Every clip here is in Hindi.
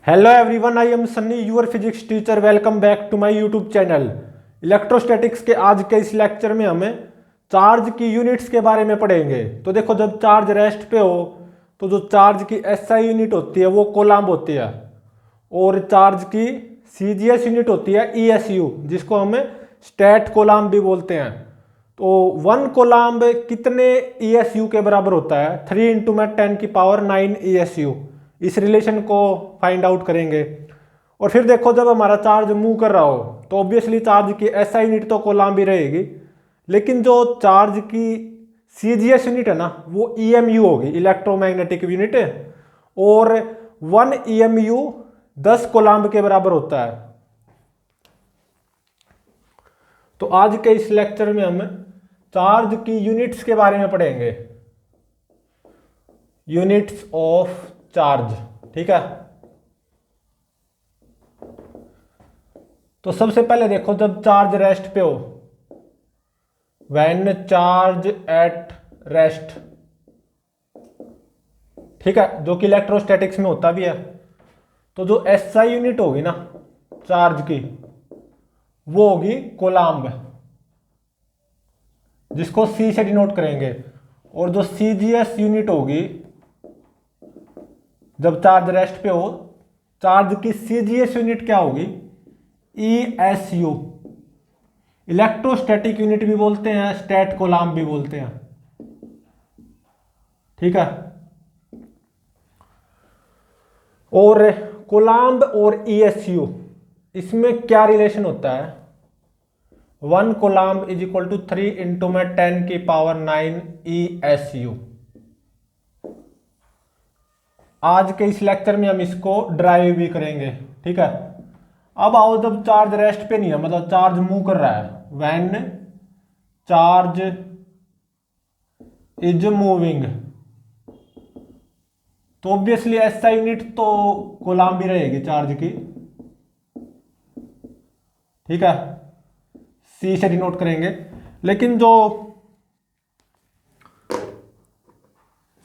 Hello everyone, I am Sunny your physics teacher. Welcome back to my YouTube channel. Electrostatics के आज के इस लेक्चर में हमें चार्ज की यूनिट्स के बारे में पढ़ेंगे। तो देखो, जब चार्ज रेस्ट पे हो तो जो चार्ज की एसआई यूनिट होती है वो कोलम्ब होती है, और चार्ज की सीजीएस यूनिट होती है ईएसयू, जिसको हमें स्टैट कोलम्ब भी बोलते हैं। तो 1 कोलम्ब कितने ईएसयू के बराबर होता है? 3 इंटू में 10 की पावर 9 ईएसयू। इस रिलेशन को फाइंड आउट करेंगे। और फिर देखो, जब हमारा चार्ज मूव कर रहा हो तो ऑब्वियसली चार्ज की एसआई यूनिट तो कोलम्ब ही रहेगी, लेकिन जो चार्ज की सीजीएस यूनिट है ना, वो ईएमयू होगी, इलेक्ट्रोमैग्नेटिक यूनिट। और 1 ईएमयू 10 कोलम्ब के बराबर होता है। तो आज के इस लेक्चर में हम चार्ज की यूनिट्स के बारे में पढ़ेंगे, यूनिट्स ऑफ चार्ज। ठीक है, तो सबसे पहले देखो, जब चार्ज रेस्ट पे हो, व्हेन चार्ज एट रेस्ट, ठीक है, जो कि इलेक्ट्रोस्टैटिक्स में होता भी है, तो जो एसआई यूनिट होगी ना चार्ज की, वो होगी कोलम्ब, जिसको सी से डिनोट करेंगे। और जो सीजीएस यूनिट होगी, जब चार्ज रेस्ट पे हो, चार्ज की सीजीएस यूनिट क्या होगी? ईएसयू। इलेक्ट्रोस्टैटिक यूनिट भी बोलते हैं, स्टैट कोलम्ब भी बोलते हैं। ठीक है, और कोलम्ब और ईएसयू, इसमें क्या रिलेशन होता है? 1 coulomb is equal to 3 into में 10 की पावर 9 ईएसयू। आज के इस लेक्चर में हम इसको ड्राइव भी करेंगे। ठीक है, अब आओ, जब चार्ज रेस्ट पे नहीं है, मतलब चार्ज मूव कर रहा है, व्हेन चार्ज इज मूविंग, तो ऑब्वियसली एसआई यूनिट तो कोलम्ब भी रहेगी चार्ज की। ठीक है, सी से डिनोट करेंगे, लेकिन जो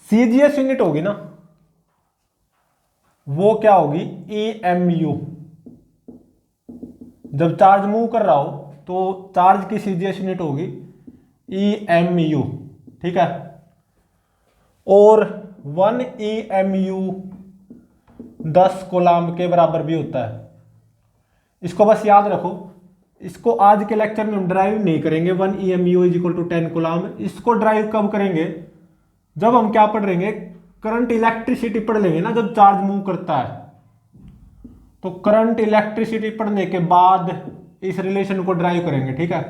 सीजीएस यूनिट होगी ना, वो क्या होगी? ईएमयू। जब चार्ज मूव कर रहा हो तो चार्ज की सीजीएस यूनिट होगी ईएमयू। ठीक है, और 1 ईएमयू 10 कोलम्ब के बराबर भी होता है। इसको बस याद रखो, इसको आज के लेक्चर में हम ड्राइव नहीं करेंगे। 1 EMU is equal to 10 coulomb, इसको ड्राइव कब करेंगे? जब हम क्या पढ़ लेंगे? करंट इलेक्ट्रिसिटी पढ़ लेंगे ना, जब चार्ज मूव करता है। तो करंट इलेक्ट्रिसिटी पढ़ने के बाद इस रिलेशन को ड्राइव करेंगे। ठीक है,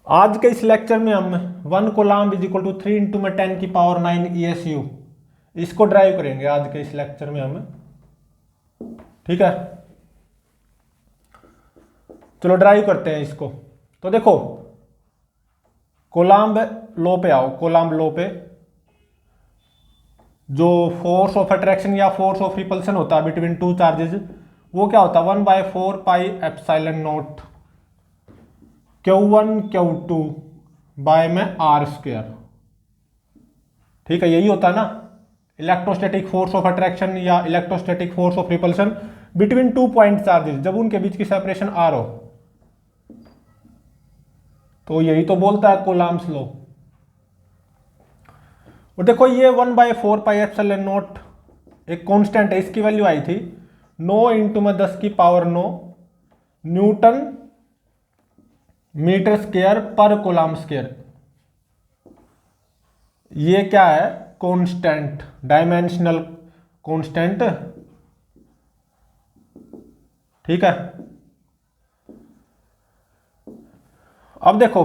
आज के इस लेक्चर में हम 1 coulomb is equal to 3 into में 10 की पावर 9 ईएसयू, इसको ड्राइव करेंगे आज के इस लेक्चर में हम। ठीक है, चलो ड्राइव करते हैं इसको। तो देखो, कोलम्ब लॉ पे आओ। कोलम्ब लॉ पे जो फोर्स ऑफ अट्रैक्शन या फोर्स ऑफ रिपल्सन होता है बिटवीन टू चार्जेस, वो क्या होता है? 1/4 pi epsilon naught Q1 Q2 by में आर स्क्वायर। ठीक है, यही होता है ना इलेक्ट्रोस्टैटिक फोर्स ऑफ अट्रैक्शन या electrostatic force of repulsion between 2 point charges, जब उनके बीच की सेपरेशन आर हो। तो यही तो बोलता है कोलम्ब्स लॉ। और देखो, ये 1/4 पाई एप्सिलॉन नॉट एक कांस्टेंट है, इसकी वैल्यू आई थी 9 इंटू में 10 की पावर 9 न्यूटन मीटर स्क्वायर पर कोलम्ब स्क्वायर। ये क्या है? Constant, dimensional constant. ठीक है, अब देखो,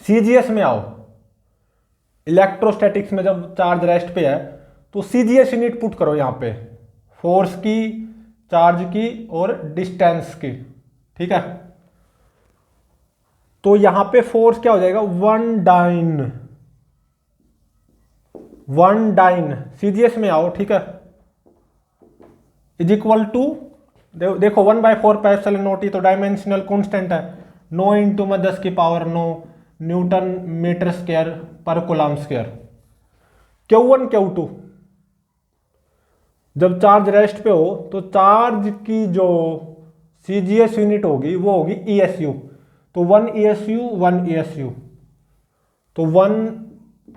सीजीएस में आओ। इलेक्ट्रोस्टैटिक्स में जब चार्ज रेस्ट पे है तो सीजीएस यूनिट पुट करो यहां पे, फोर्स की, चार्ज की और डिस्टेंस की। ठीक है, तो यहां पे फोर्स क्या हो जाएगा? 1 डाइन सीजीएस में आओ। ठीक है, इज इक्वल टू, देखो 1/4 पाई एप्सिलॉन नॉट, ही तो डायमेंशनल कांस्टेंट है, 9 इंटू में 10 की पावर 9 न्यूटन मीटर स्क्वायर पर कोलम्ब स्क्वायर। Q1 Q2, जब चार्ज रेस्ट पे हो तो चार्ज की जो CGS यूनिट होगी वो होगी ESU। तो 1 ESU 1 ESU, तो 1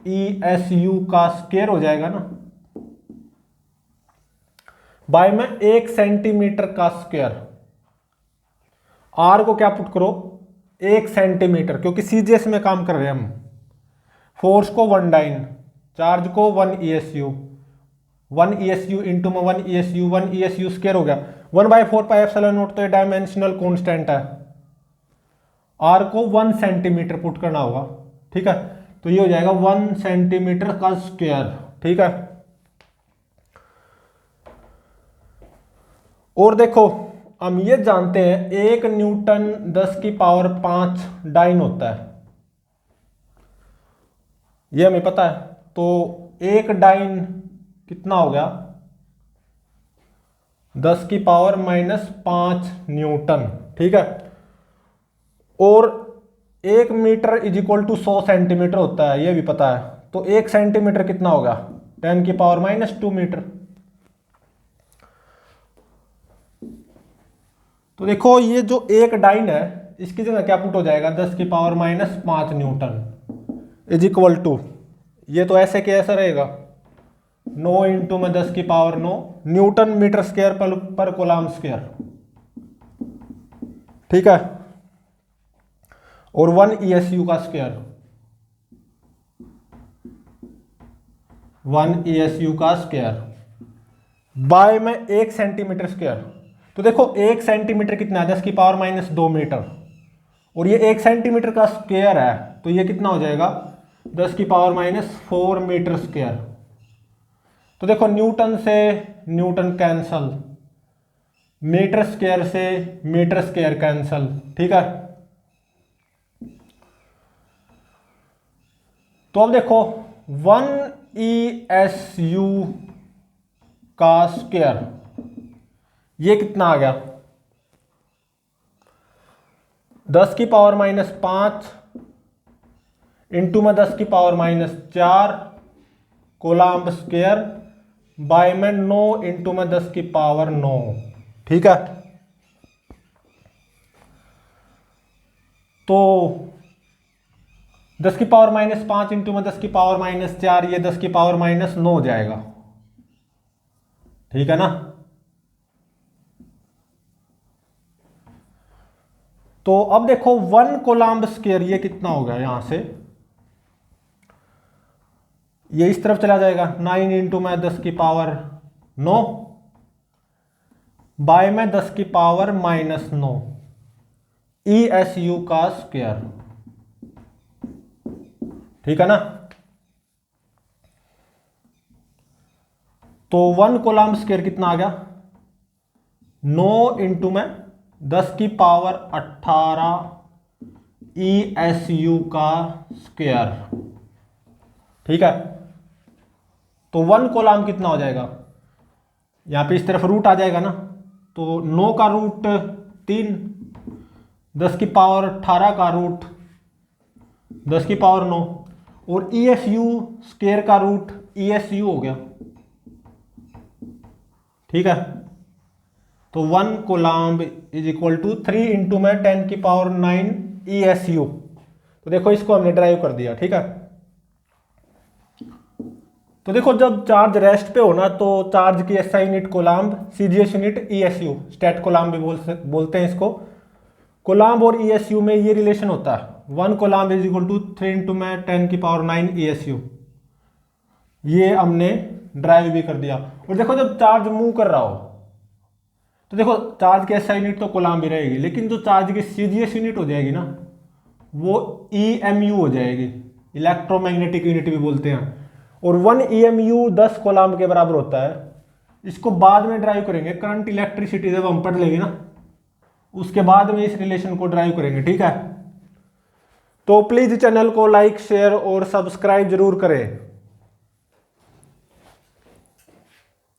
ESU का स्क्वायर हो जाएगा ना, बाय में 1 सेंटीमीटर का स्क्वायर। R को क्या पुट करो, 1 सेंटीमीटर, क्योंकि CGS में काम कर रहे हैं हम। फोर्स को 1 डाइन, चार्ज को 1 ESU, 1 ESU इंटू में 1 ESU, 1 ESU स्क्वायर हो गया 1/4 पाई एप्सिलॉन नॉट। तो ये डायमेंशनल कांस्टेंट है। R को 1 सेंटीमीटर पुट करना होगा, ठीक है। तो ये हो जाएगा 1 सेंटीमीटर का स्क्वायर, ठीक है। और देखो हम ये जानते हैं 1 न्यूटन 10 की पावर 5 डाइन होता है, ये हमें पता है। तो 1 डाइन कितना हो गया, 10 की पावर -5 न्यूटन, ठीक है। और 1 metre is equal to 100 centimetre होता है, ये भी पता है। तो 1 सेंटीमीटर कितना होगा, 10 की पावर -2 मीटर। तो देखो ये जो 1 डाइन है इसकी जगह क्या पुट हो जाएगा, 10 की power -5 newton is equal to, ये तो ऐसे के ऐसा रहेगा 9 इंटू में 10 की पावर 9 न्यूटन मीटर स्क्वायर पर कूलम्ब स्क्वायर, ठीक है। और 1 ESU का स्क्वायर, 1 ESU का स्क्वायर बाय में 1 सेंटीमीटर स्क्वायर। तो देखो 1 सेंटीमीटर कितना है, 10 की पावर -2 मीटर, और ये 1 सेंटीमीटर का स्क्वायर है, तो ये कितना हो जाएगा 10 की पावर -4 मीटर स्क्वायर। तो देखो न्यूटन से न्यूटन कैंसल, मीटर स्क्वायर से मीटर स्क्वायर कैंसल, ठीक है। तो अब देखो 1 ESU का स्क्वायर ये कितना आ गया, 10 की पावर -5 इंटू में 10 की पावर -4 कूलम्ब स्क्वायर बाय में 9 इंटू में 10 की पावर 9, ठीक है। तो 10 की पावर -5 इंटू में 10 की पावर -4, ये 10 की पावर -9 हो जाएगा, ठीक है ना। तो अब देखो 1 कूलम्ब स्क्वायर ये कितना होगा, यहां से ये इस तरफ चला जाएगा 9 इंटू में 10 की पावर 9 बाय में 10 की पावर -9 ESU का स्क्वायर, ठीक है ना। तो 1 कूलम्ब स्क्वायर कितना आ गया, 9 इंटू में 10 की पावर 18 ESU का स्क्वायर, ठीक है। तो 1 कूलम्ब कितना हो जाएगा, यहां पे इस तरफ रूट आ जाएगा ना, तो 9 का रूट 3, 10 की पावर 18 का रूट 10 की पावर 9, और ESU स्क्वायर का रूट ESU हो गया, ठीक है। तो 1 coulomb is equal to 3 into में 10 की पावर 9 ESU। तो देखो इसको हमने ड्राइव कर दिया, ठीक है। तो देखो जब चार्ज रेस्ट पे होना तो चार्ज की SI unit coulomb, CGS unit ESU, state coulomb भी बोलते हैं इसको। कूलम्ब और ESU में ये रिलेशन होता है, 1 coulomb is equal to 3 into में 10 की पावर 9 ESU। ये हमने ड्राइव भी कर दिया। और देखो जब चार्ज मूव कर रहा हो तो देखो चार्ज की SI यूनिट तो कूलम्ब भी रहेगी, लेकिन जो चार्ज की CGS यूनिट हो जाएगी ना वो EMU हो जाएगी, इलेक्ट्रोमैग्नेटिक यूनिट भी बोलते हैं। और 1 EMU 10 कूलम्ब के बराबर होता है। इसको बाद में ड्राइव करेंगे, करंट इलेक्ट्रिसिटी जब हम पढ़ लेंगे ना उसके बाद में इस रिलेशन को ड्राइव करेंगे, ठीक है। तो प्लीज चैनल को लाइक शेयर और सब्सक्राइब जरूर करें।